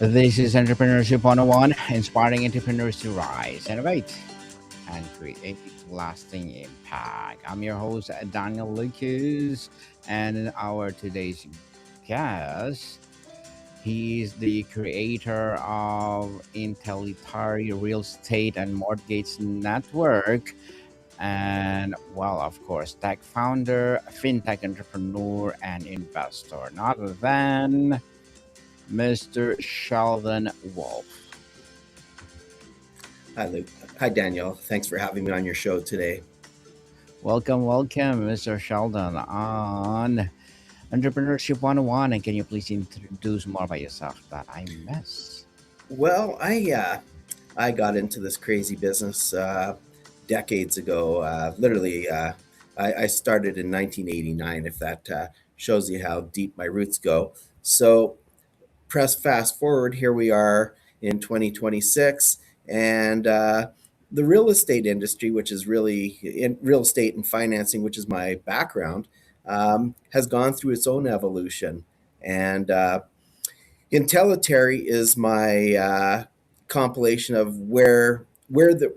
This is Entrepreneurship 101, inspiring entrepreneurs to rise, innovate, and create lasting impact. I'm your host, Daniel Lucas, and our today's guest, he is the creator of Intellitary Real Estate and Mortgage Network, and, well, of course, tech founder, fintech entrepreneur, and investor, not other than Mr. Sheldon Wolf. Hi, Luke. Hi, Daniel. Thanks for having me on your show today. Welcome, welcome, Mr. Sheldon, on Entrepreneurship 101. And can you please introduce more about yourself that I miss? Well, I got into this crazy business decades ago. I started in 1989. If that shows you how deep my roots go. So press fast forward. Here we are in 2026, and the real estate industry, which is really in real estate and financing, which is my background, has gone through its own evolution. And Intellitary is my compilation of where the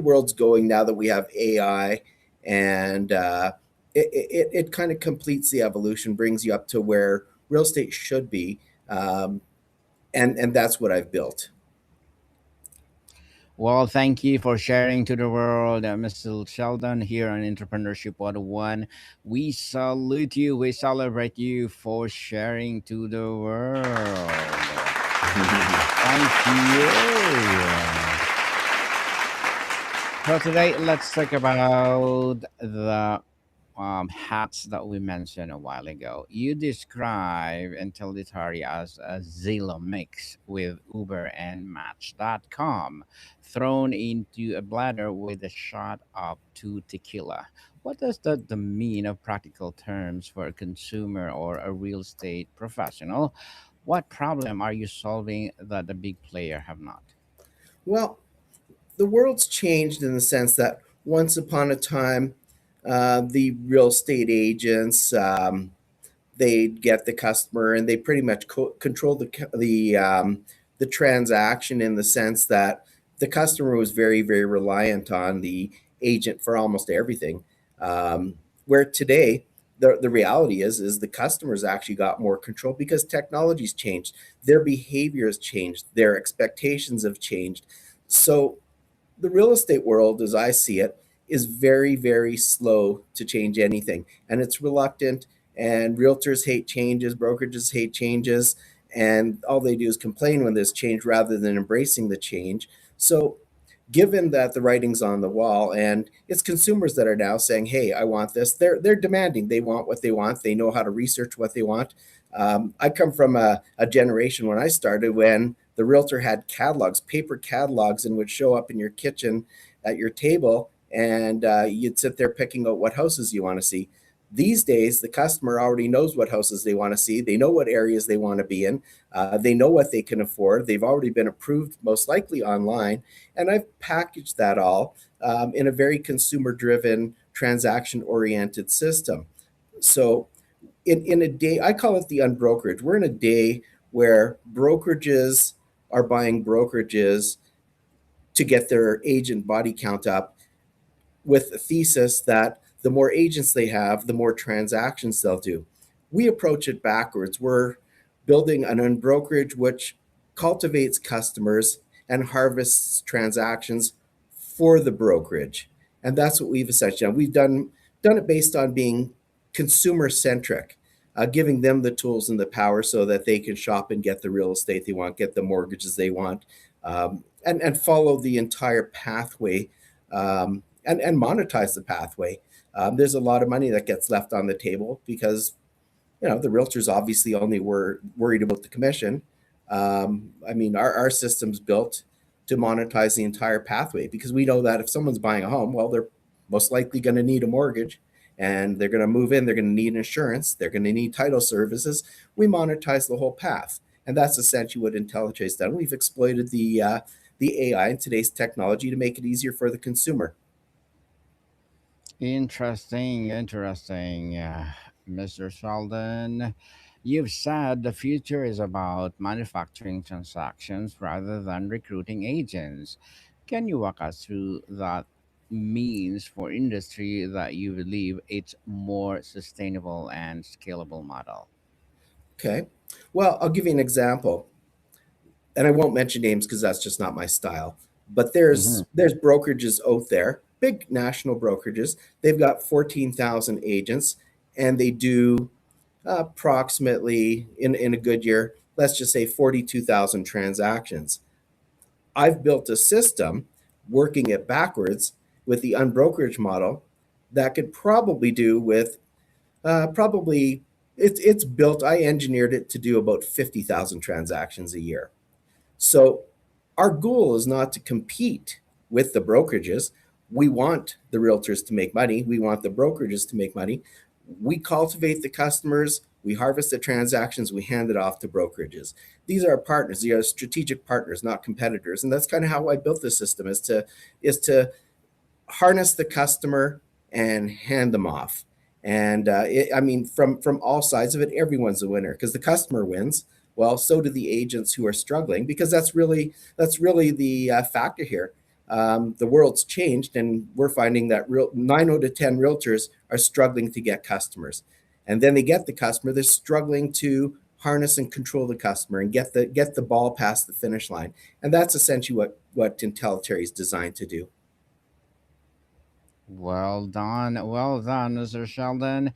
world's going now that we have AI, and it kind of completes the evolution, brings you up to where real estate should be, um, and that's what I've built. Well, thank you for sharing to the world, Mr. Sheldon, here on Entrepreneurship 101. We salute you, we celebrate you for sharing to the world. Thank you. So today, let's talk about the hats that we mentioned a while ago. You describe Intellitary as a Zillow mix with Uber and Match.com thrown into a bladder with a shot of two tequila. What does that mean of practical terms for a consumer or a real estate professional? What problem are you solving that the big player have not? Well, the world's changed in the sense that once upon a time, the real estate agents, they'd get the customer and they pretty much control the transaction, in the sense that the customer was very reliant on the agent for almost everything. Where today, the reality is the customers actually got more control because technology's changed, their behavior has changed, their expectations have changed. So the real estate world, as I see it, is very slow to change anything, and it's reluctant. And realtors hate changes, brokerages hate changes, and all they do is complain when there's change rather than embracing the change. So, given that the writing's on the wall, and it's consumers that are now saying, "Hey, I want this," they're demanding. They want what they want. They know how to research what they want. I come from a generation when I started when the realtor had catalogs, paper catalogs, and would show up in your kitchen at your table, and you'd sit there picking out what houses you want to see. These days, the customer already knows what houses they want to see. They know what areas they want to be in. They know what they can afford. They've already been approved, most likely online. And I've packaged that all in a very consumer driven, transaction oriented system. So, in a day, I call it the Un-Brokerage. We're in a day where brokerages are buying brokerages to get their agent body count up, with the thesis that the more agents they have, the more transactions they'll do. We approach it backwards. We're building an Un-Brokerage which cultivates customers and harvests transactions for the brokerage. And that's what we've essentially done. We've done it based on being consumer centric, giving them the tools and the power so that they can shop and get the real estate they want, get the mortgages they want, and follow the entire pathway, and monetize the pathway. There's a lot of money that gets left on the table because the realtors obviously only were worried about the commission. I mean, our system's built to monetize the entire pathway because we know that if someone's buying a home, well, they're most likely going to need a mortgage, and they're going to move in, they're going to need insurance, they're going to need title services. We monetize the whole path. And that's essentially what Intellitrate's has done. We've exploited the AI and today's technology to make it easier for the consumer. Interesting, interesting, Mr. Sheldon. You've said the future is about manufacturing transactions rather than recruiting agents. Can you walk us through that means for industry that you believe it's more sustainable and scalable model? Okay. Well, I'll give you an example, and I won't mention names because that's just not my style. But Hmm. there's brokerages out there, big national brokerages. They've got 14,000 agents, and they do approximately in a good year, let's just say 42,000 transactions. I've built a system working it backwards with the Un-Brokerage model that could probably do with probably it's built. I engineered it to do about 50,000 transactions a year. So our goal is not to compete with the brokerages. We want the realtors to make money. We want the brokerages to make money. We cultivate the customers. We harvest the transactions. We hand it off to brokerages. These are partners. These are strategic partners, not competitors. And that's kind of how I built this system: is to harness the customer and hand them off. And I mean, from all sides of it, everyone's a winner because the customer wins. Well, so do the agents who are struggling, because that's really the factor here. The world's changed, and we're finding that 9 out of 10 realtors are struggling to get customers, and then they get the customer, they're struggling to harness and control the customer and get the ball past the finish line, and that's essentially what Intellitary is designed to do. Well done, Mr. Sheldon.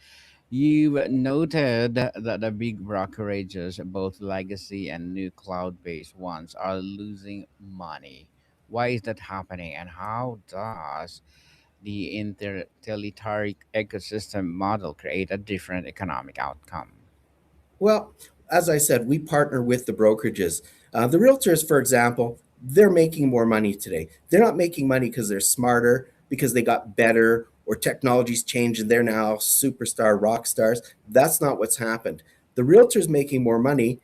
You noted that the big brokerages, both legacy and new cloud based ones, are losing money. Why is that happening? And how does the intertalitary ecosystem model create a different economic outcome? Well, as I said, we partner with the brokerages. The realtors, for example, they're making more money today. They're not making money because they're smarter, because they got better, or technology's changed and they're now superstar rock stars. That's not what's happened. The realtor's making more money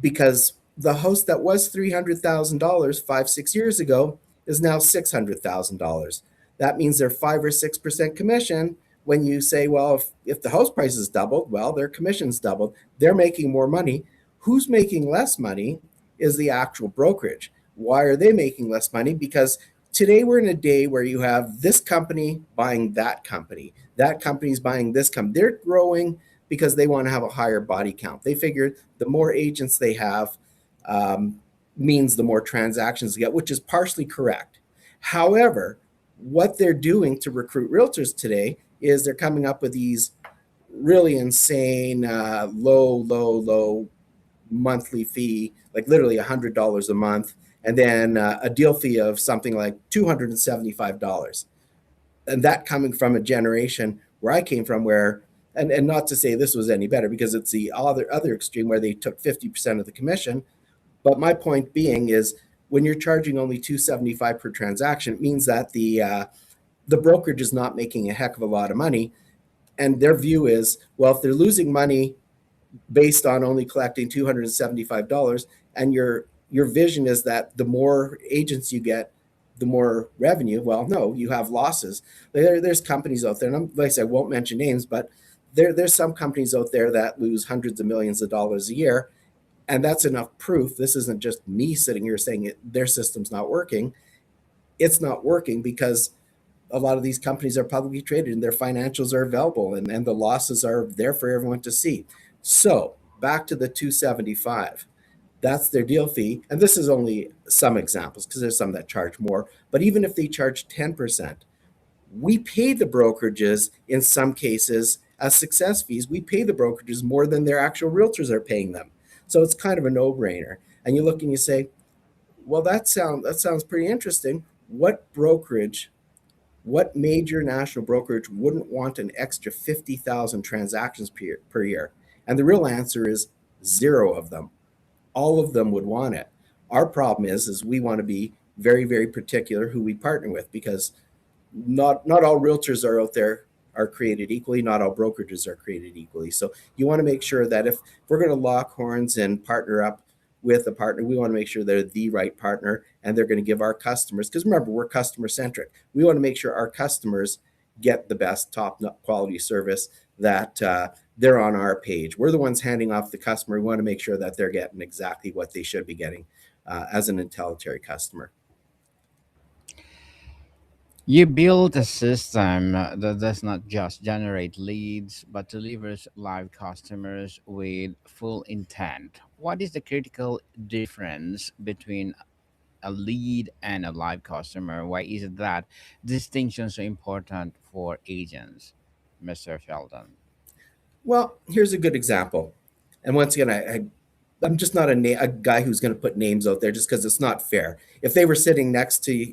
because the house that was $300,000 5, 6 years ago is now $600,000. That means they're 5 or 6% commission. When you say, well, if the house price is doubled, well, their commission's doubled. They're making more money. Who's making less money is the actual brokerage. Why are they making less money? Because today we're in a day where you have this company buying that company's buying this company. They're growing because they want to have a higher body count. They figure the more agents they have um, means the more transactions they get, which is partially correct. However, what they're doing to recruit realtors today is they're coming up with these really insane low monthly fee, like literally $100 a month, and then a deal fee of something like $275. And that coming from a generation where I came from, where and not to say this was any better, because it's the other extreme where they took 50% of the commission. But my point being is, when you're charging only 275 per transaction, it means that the brokerage is not making a heck of a lot of money. And their view is, well, if they're losing money based on only collecting $275, and your vision is that the more agents you get, the more revenue. Well, no, you have losses. There's companies out there, and like I said, I won't mention names, but there's some companies out there that lose hundreds of millions of dollars a year, and that's enough proof. This isn't just me sitting here saying their system's not working. It's not working because a lot of these companies are publicly traded and their financials are available, and the losses are there for everyone to see. So back to the 275. That's their deal fee. And this is only some examples because there's some that charge more. But even if they charge 10%, we pay the brokerages in some cases as success fees. We pay the brokerages more than their actual realtors are paying them. So it's kind of a no-brainer. And you look and you say, well, that sounds pretty interesting. What major national brokerage wouldn't want an extra 50,000 transactions per year? And the real answer is zero of them. All of them would want it. Our problem is we want to be very, very particular who we partner with, because not all realtors are out there are created equally. Not all brokerages are created equally. So you want to make sure that if we're going to lock horns and partner up with a partner, we want to make sure they're the right partner, and they're going to give our customers, because remember, we're customer centric. We want to make sure our customers get the best top quality service that they're on our page. We're the ones handing off the customer. We want to make sure that they're getting exactly what they should be getting as an Intellitary customer. You build a system that does not just generate leads, but delivers live customers with full intent. What is the critical difference between a lead and a live customer? Why is it that distinction so important for agents, Mr. Sheldon? Well, here's a good example. And once again, I'm just not a guy who's going to put names out there just because it's not fair. If they were sitting next to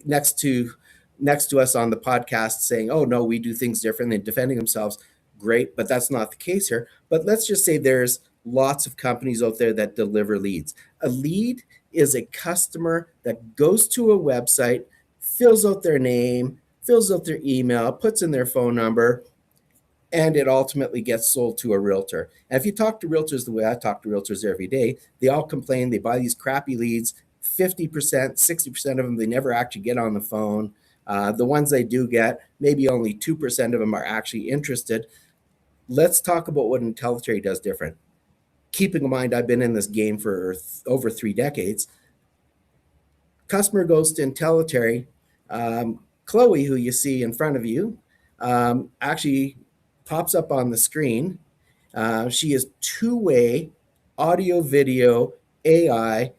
us on the podcast saying, "Oh no, we do things different," and defending themselves, great. But that's not the case here. But let's just say there's lots of companies out there that deliver leads. A lead is a customer that goes to a website, fills out their name, fills out their email, puts in their phone number, and it ultimately gets sold to a realtor. And if you talk to realtors the way I talk to realtors every day, they all complain they buy these crappy leads. 50%, 60% of them, they never actually get on the phone. The ones they do get, maybe only 2% of them are actually interested. Let's talk about what Intellitary does different. Keeping in mind, I've been in this game for over 3 decades. Customer goes to Intellitary. Chloe, who you see in front of you, actually pops up on the screen. She is two-way audio, video, AI.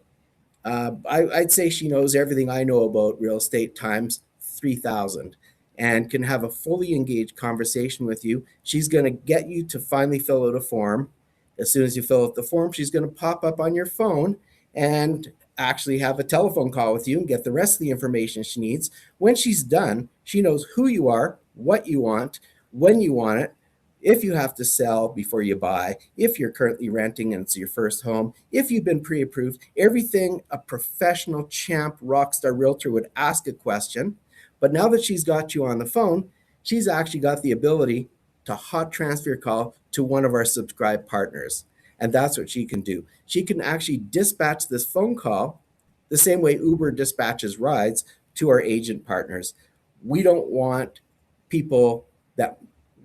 I'd say she knows everything I know about real estate times 3,000 and can have a fully engaged conversation with you. She's going to get you to finally fill out a form. As soon as you fill out the form, she's going to pop up on your phone and actually have a telephone call with you and get the rest of the information she needs. When she's done, she knows who you are, what you want, when you want it, if you have to sell before you buy, if you're currently renting and it's your first home, if you've been pre-approved, everything a professional champ rockstar realtor would ask a question. But now that she's got you on the phone, she's actually got the ability to hot transfer call to one of our subscribed partners. And that's what she can do. She can actually dispatch this phone call the same way Uber dispatches rides to our agent partners. We don't want people that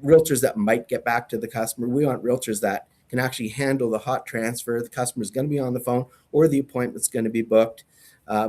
realtors that might get back to the customer. We want realtors that can actually handle the hot transfer. The customer's going to be on the phone or the appointment's going to be booked.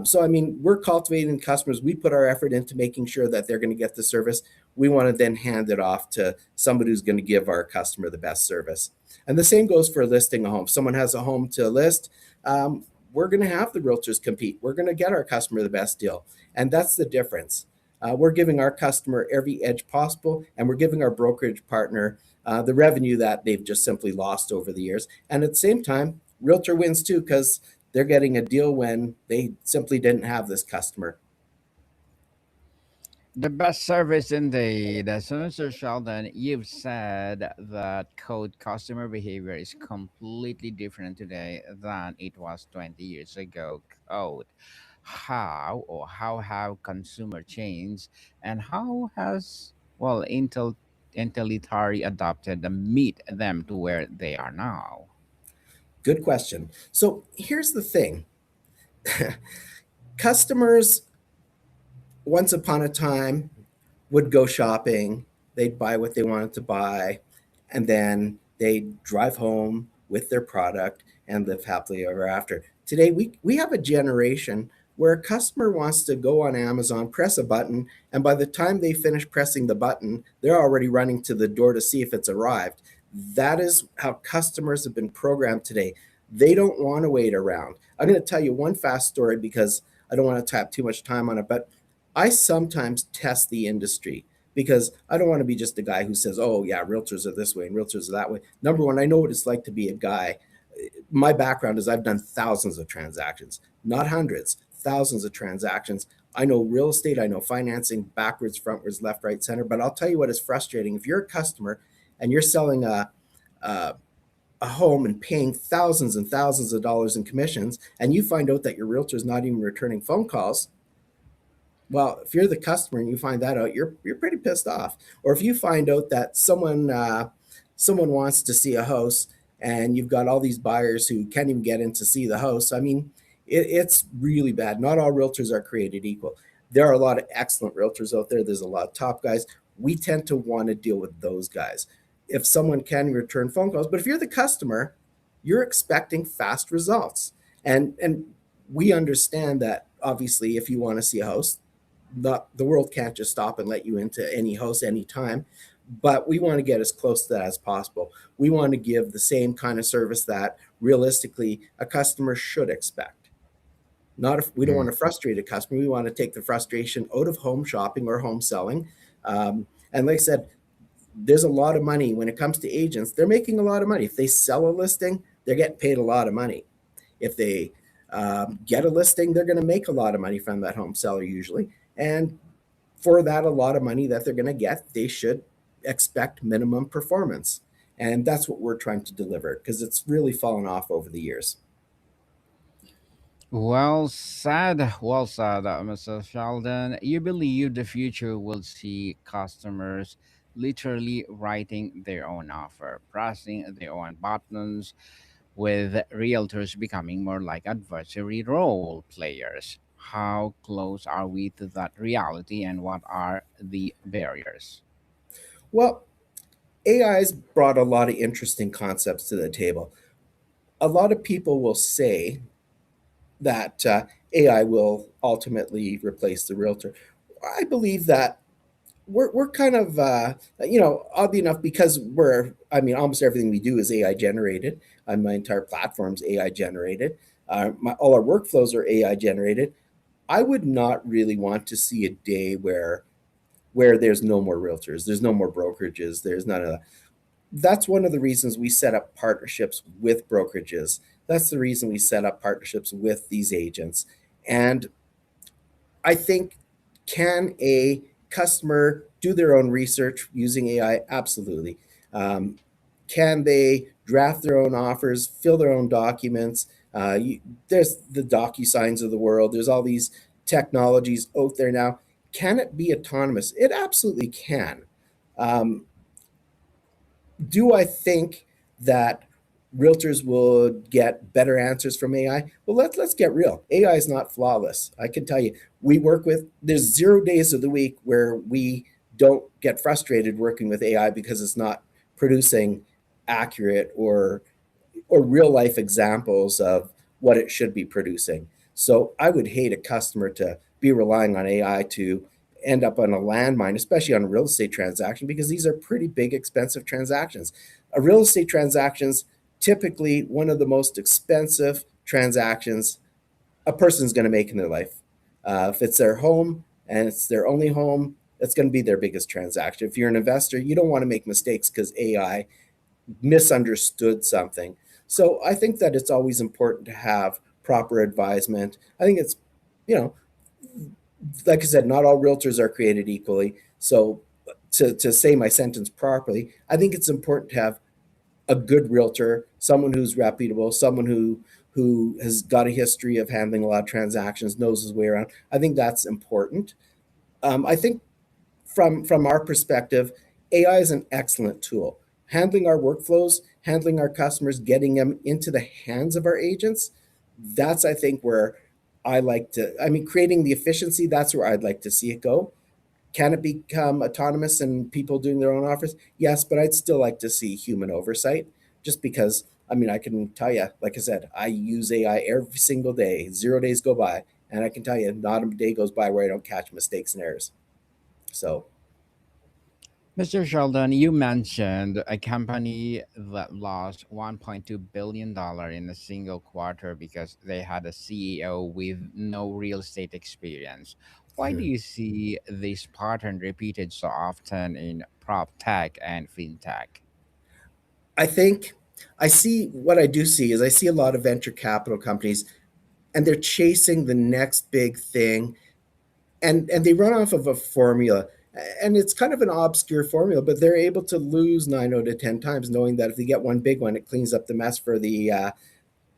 So, I mean, we're cultivating customers. We put our effort into making sure that they're going to get the service. We want to then hand it off to somebody who's going to give our customer the best service. And the same goes for listing a home. If someone has a home to list, we're going to have the realtors compete. We're going to get our customer the best deal. And that's the difference. We're giving our customer every edge possible, and we're giving our brokerage partner the revenue that they've just simply lost over the years. And at the same time, realtor wins too because they're getting a deal when they simply didn't have this customer. The best service indeed. So, Mr. Sheldon, you've said that code customer behavior is completely different today than it was 20 years ago. Code. How have consumer changed, and how has, well, Intellitary adopted to meet them to where they are now? Good question. So here's the thing. Customers once upon a time would go shopping, they'd buy what they wanted to buy, and then they'd drive home with their product and live happily ever after. Today, we have a generation where a customer wants to go on Amazon, press a button, and by the time they finish pressing the button, they're already running to the door to see if it's arrived. That is how customers have been programmed today. They don't want to wait around. I'm going to tell you one fast story because I don't want to tap too much time on it, but I sometimes test the industry because I don't want to be just a guy who says, oh, yeah, realtors are this way and realtors are that way. Number one, I know what it's like to be a guy. My background is I've done thousands of transactions, not hundreds, thousands of transactions. I know real estate, I know financing, backwards, frontwards, left, right, center. But I'll tell you what is frustrating. If you're a customer and you're selling a home and paying thousands and thousands of dollars in commissions, and you find out that your realtor is not even returning phone calls, well, if you're the customer and you find that out, you're pretty pissed off. Or if you find out that someone wants to see a house and you've got all these buyers who can't even get in to see the house, I mean, it's really bad. Not all realtors are created equal. There are a lot of excellent realtors out there. There's a lot of top guys. We tend to want to deal with those guys. if someone can return phone calls. But if you're the customer, you're expecting fast results. And we understand that obviously if you want to see a house, the world can't just stop and let you into any house anytime. But we want to get as close to that as possible. We want to give the same kind of service that realistically a customer should expect. Not if we don't want to frustrate a customer. We want to take the frustration out of home shopping or home selling. And like I said, there's a lot of money when it comes to agents. They're making a lot of money. If they sell a listing, they're getting paid a lot of money. If they get a listing, they're going to make a lot of money from that home seller usually. And for that, a lot of money that they're going to get, they should expect minimum performance. And that's what we're trying to deliver because it's really fallen off over the years. Well said, Mr. Sheldon. You believe the future will see customers literally writing their own offer, pressing their own buttons, with realtors becoming more like advisory role players. How close are we to that reality, and what are the barriers? Well, AI has brought a lot of interesting concepts to the table. A lot of people will say that AI will ultimately replace the realtor. I believe that we're kind of oddly enough, because almost everything we do is AI generated. My entire platform's AI generated. All our workflows are AI generated. I would not really want to see a day where there's no more realtors, there's no more brokerages, there's none of that. That's one of the reasons we set up partnerships with brokerages. That's the reason we set up partnerships with these agents. And I think, can a customer do their own research using AI? Absolutely. Um, can they draft their own offers, fill their own documents? There's the DocuSigns of the world. There's all these technologies out there now. Can it be autonomous? It absolutely can. Um, do I think that realtors will get better answers from AI? Well, let's get real. AI is not flawless. I can tell you, there's 0 days of the week where we don't get frustrated working with AI because it's not producing accurate or real life examples of what it should be producing. So I would hate a customer to be relying on AI to end up on a landmine, especially on a real estate transaction, because these are pretty big, expensive transactions. A real estate transactions typically one of the most expensive transactions a person's going to make in their life. If it's their home and it's their only home, it's going to be their biggest transaction. If you're an investor, you don't want to make mistakes because AI misunderstood something. So I think that it's always important to have proper advisement. I think it's, you know, like I said, not all realtors are created equally. So to say my sentence properly, I think it's important to have a good realtor, someone who's reputable, someone who has got a history of handling a lot of transactions, knows his way around. I think that's important. I think from our perspective, AI is an excellent tool. Handling our workflows, handling our customers, getting them into the hands of our agents, that's I think where creating the efficiency, that's where I'd like to see it go. Can it become autonomous and people doing their own offers? Yes, but I'd still like to see human oversight just because, I can tell you, like I said, I use AI every single day. 0 days go by, and I can tell you, not a day goes by where I don't catch mistakes and errors. So, Mr. Sheldon, you mentioned a company that lost $1.2 billion in a single quarter because they had a CEO with no real estate experience. Why do you see this pattern repeated so often in prop tech and fintech? I think what I do see is I see a lot of venture capital companies and they're chasing the next big thing, and they run off of a formula, and it's kind of an obscure formula, but they're able to lose 9 out of 10 times knowing that if they get one big one, it cleans up the mess for the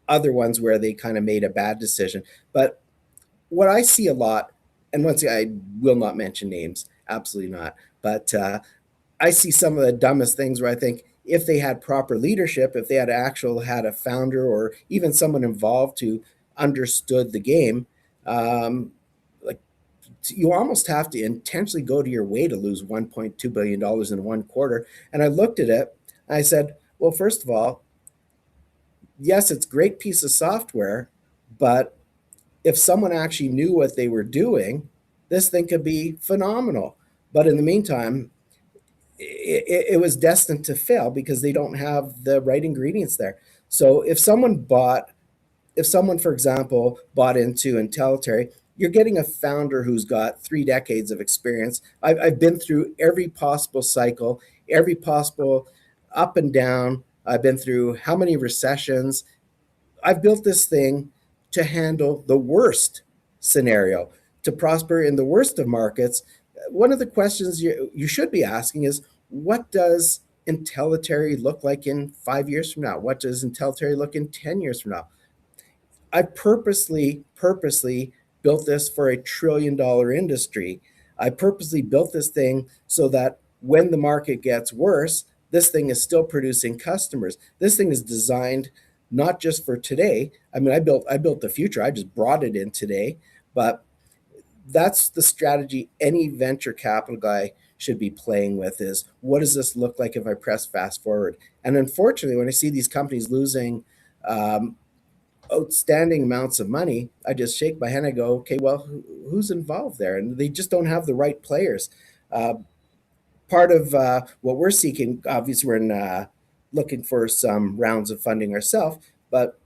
other ones where they kind of made a bad decision. But what I see a lot, and once again, I will not mention names, absolutely not, but I see some of the dumbest things where I think if they had proper leadership, if they had a founder or even someone involved who understood the game, um, like you almost have to intentionally go to your way to lose $1.2 billion in one quarter. And I looked at it and I said, well, first of all, yes, it's a great piece of software, but if someone actually knew what they were doing, this thing could be phenomenal. But in the meantime, it was destined to fail because they don't have the right ingredients there. So if someone, for example, bought into Intellitary, you're getting a founder who's got 3 decades of experience. I've been through every possible cycle, every possible up and down. I've been through how many recessions. I've built this thing to handle the worst scenario, to prosper in the worst of markets. One of the questions you should be asking is, what does Intellitary look like in 5 years from now? What does Intellitary look in 10 years from now? I purposely built this for a $1 trillion industry. I purposely built this thing so that when the market gets worse, this thing is still producing customers. This thing is designed not just for today. I mean, I built the future. I just brought it in today, but that's the strategy any venture capital guy should be playing with is, what does this look like if I press fast forward? And unfortunately, when I see these companies losing um, outstanding amounts of money, I just shake my head and I go, okay, well, who's involved there? And they just don't have the right players. Uh, Part of what we're seeking, obviously, we're looking for some rounds of funding ourselves, but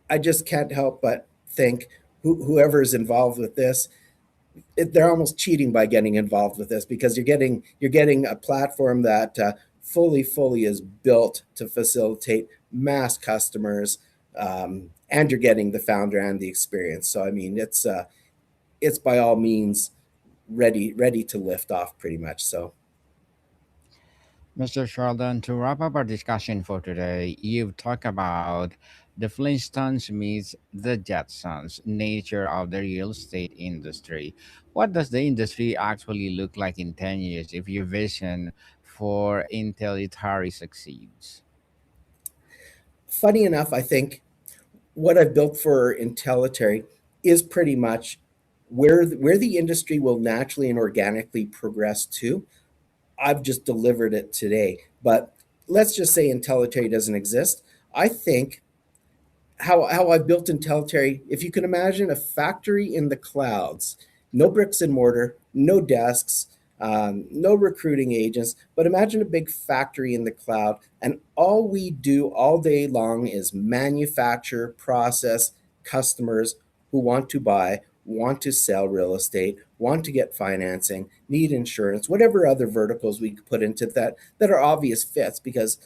I just can't help but think whoever is involved with this, they're almost cheating by getting involved with this because you're getting a platform that fully is built to facilitate mass customers, and you're getting the founder and the experience. So I mean, it's by all means ready to lift off pretty much. So Mr. Sheldon, to wrap up our discussion for today, you've talked about the Flintstones meets the Jetsons, nature of the real estate industry. What does the industry actually look like in 10 years if your vision for Intellitary succeeds? funny enough, I think what I've built for Intellitary is pretty much where the industry will naturally and organically progress to. I've just delivered it today. But let's just say Intellitary doesn't exist. I think how I've built Intellitary, if you can imagine a factory in the clouds, no bricks and mortar, no desks, no recruiting agents, but imagine a big factory in the cloud, and all we do all day long is manufacture, process customers who want to buy, want to sell real estate, want to get financing, need insurance, whatever other verticals we could put into that are obvious fits because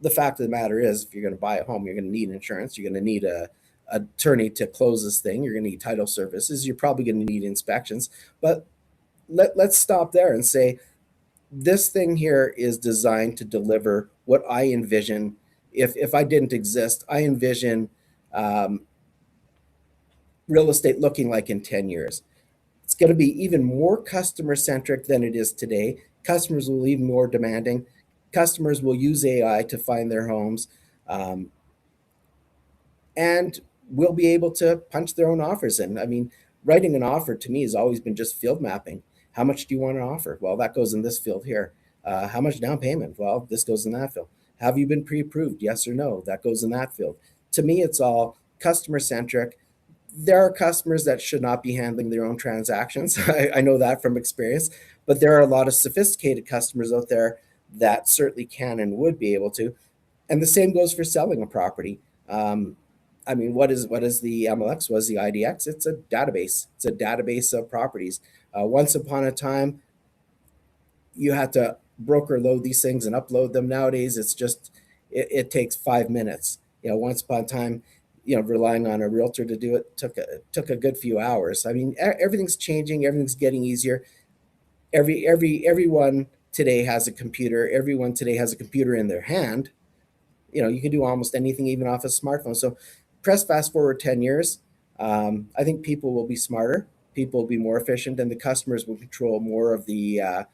the fact of the matter is, if you're going to buy a home, you're going to need insurance. You're going to need a attorney to close this thing. You're going to need title services. You're probably going to need inspections. But let's stop there and say this thing here is designed to deliver what I envision. If I didn't exist, I envision um, real estate looking like in 10 years. It's going to be even more customer centric than it is today. Customers will be even more demanding. Customers will use AI to find their homes, um, and will be able to punch their own offers in. I mean, writing an offer to me has always been just field mapping. How much do you want to offer? Well, that goes in this field here. How much down payment? Well, this goes in that field. Have you been pre-approved? Yes or no? That goes in that field. To me, it's all customer centric. There are customers that should not be handling their own transactions. I know that from experience, but there are a lot of sophisticated customers out there that certainly can and would be able to. And the same goes for selling a property. I mean, what is the MLX? What is the IDX? It's a database. It's a database of properties. Once upon a time, you had to broker load these things and upload them. Nowadays, it takes 5 minutes. Once upon a time, relying on a realtor to do it took a good few hours. I mean, everything's changing. Everything's getting easier. Everyone today has a computer. Everyone today has a computer in their hand. You can do almost anything even off a smartphone. So press fast forward 10 years. I think people will be smarter, people will be more efficient, and the customers will control more of the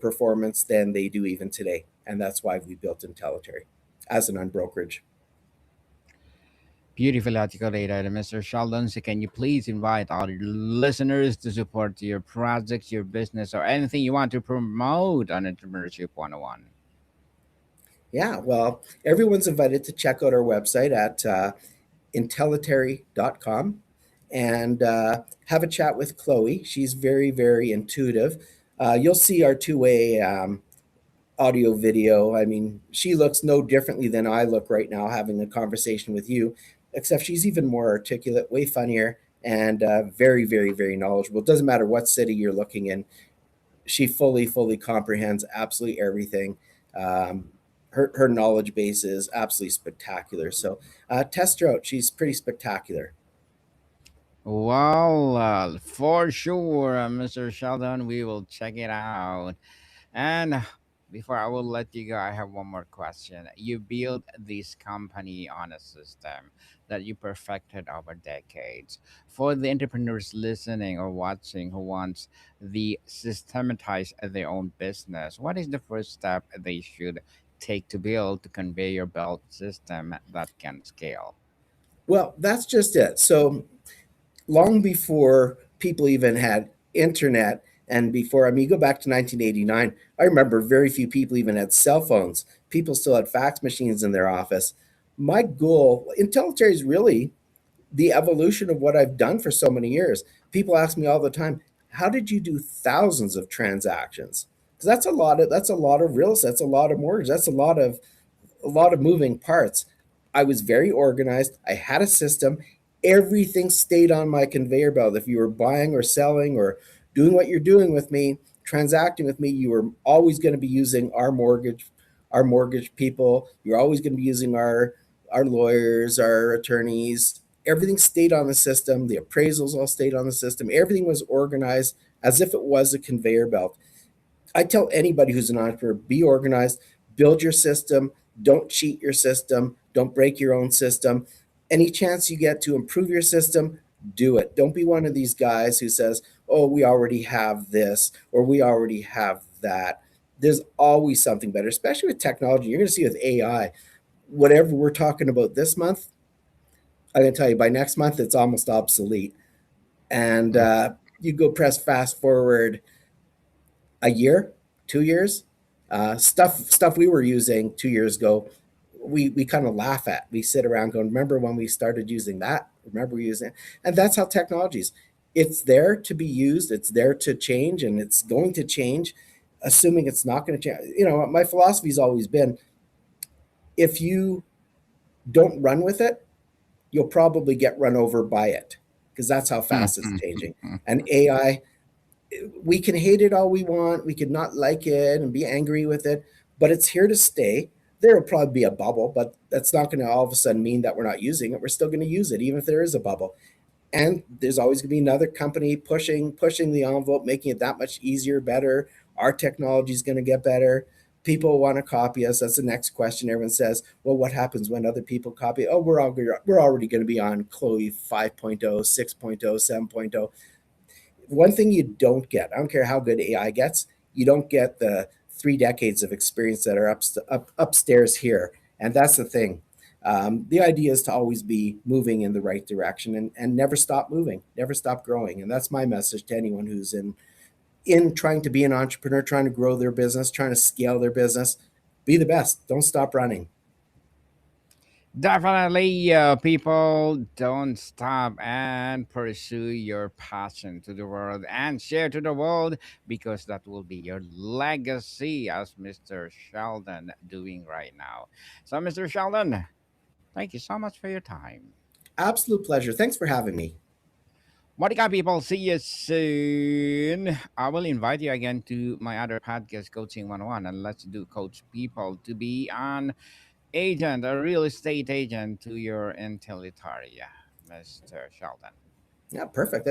performance than they do even today. And that's why we built Intellitary as an unbrokerage. Beautifully articulated, Mr. Sheldon. So, can you please invite our listeners to support your projects, your business, or anything you want to promote on Entrepreneurship 101? Yeah, well, everyone's invited to check out our website at Intellitary.com and have a chat with Chloe. She's very, very intuitive. You'll see our two-way audio video. I mean, she looks no differently than I look right now having a conversation with you, except she's even more articulate, way funnier, and very, very, very knowledgeable. It doesn't matter what city you're looking in. She fully, fully comprehends absolutely everything. Um, her knowledge base is absolutely spectacular. So test her out. She's pretty spectacular. Well, for sure, Mr. Sheldon, we will check it out. And before I will let you go, I have one more question. You built this company on a system that you perfected over decades. For the entrepreneurs listening or watching who wants the systematize their own business, what is the first step they should take to build to conveyor belt system that can scale? Well, that's just it. So long before people even had internet and before, I mean, you go back to 1989, I remember very few people even had cell phones. People still had fax machines in their office. My goal, Intellitary is really the evolution of what I've done for so many years. People ask me all the time, how did you do thousands of transactions? Because that's a lot of real estate, that's a lot of mortgage, that's a lot of moving parts. I was very organized. I had a system. Everything stayed on my conveyor belt. If you were buying or selling or doing what you're doing with me, transacting with me, you were always going to be using our mortgage people. You're always going to be using our lawyers, our attorneys. Everything stayed on the system. The appraisals all stayed on the system. Everything was organized as if it was a conveyor belt. I tell anybody who's an entrepreneur, be organized, build your system, don't cheat your system, don't break your own system. Any chance you get to improve your system, do it. Don't be one of these guys who says, oh, we already have this or we already have that. There's always something better, especially with technology. You're going to see with AI, whatever we're talking about this month, I'm going to tell you by next month, it's almost obsolete. And you go press fast forward a year, 2 years. Stuff we were using 2 years ago, we kind of laugh at. We sit around going, remember when we started using that? Remember we using it? And that's how technologies. It's there to be used. It's there to change, and it's going to change. Assuming it's not going to change. You know, my philosophy's always been: if you don't run with it, you'll probably get run over by it, because that's how fast it's changing. And AI, we can hate it all we want. We could not like it and be angry with it, but it's here to stay. There will probably be a bubble, but that's not going to all of a sudden mean that we're not using it. We're still going to use it, even if there is a bubble. And there's always going to be another company pushing the envelope, making it that much easier, better. Our technology is going to get better. People want to copy us. That's the next question. Everyone says, well, what happens when other people copy? Oh, we're already going to be on Chloe 5.0, 6.0, 7.0. One thing you don't get, I don't care how good AI gets, you don't get the 3 decades of experience that are upstairs here. And that's the thing. The idea is to always be moving in the right direction, and never stop moving, never stop growing. And that's my message to anyone who's in trying to be an entrepreneur, trying to grow their business, trying to scale their business. Be the best. Don't stop running. Definitely, people don't stop and pursue your passion to the world and share to the world because that will be your legacy, as Mr. Sheldon doing right now. So, Mr. Sheldon, thank you so much for your time. Absolute pleasure. Thanks for having me. What up, people? See you soon. I will invite you again to my other podcast, Coaching 101, and let's do coach people to be an agent, a real estate agent to your Intellitary, Mr. Sheldon. Yeah, perfect.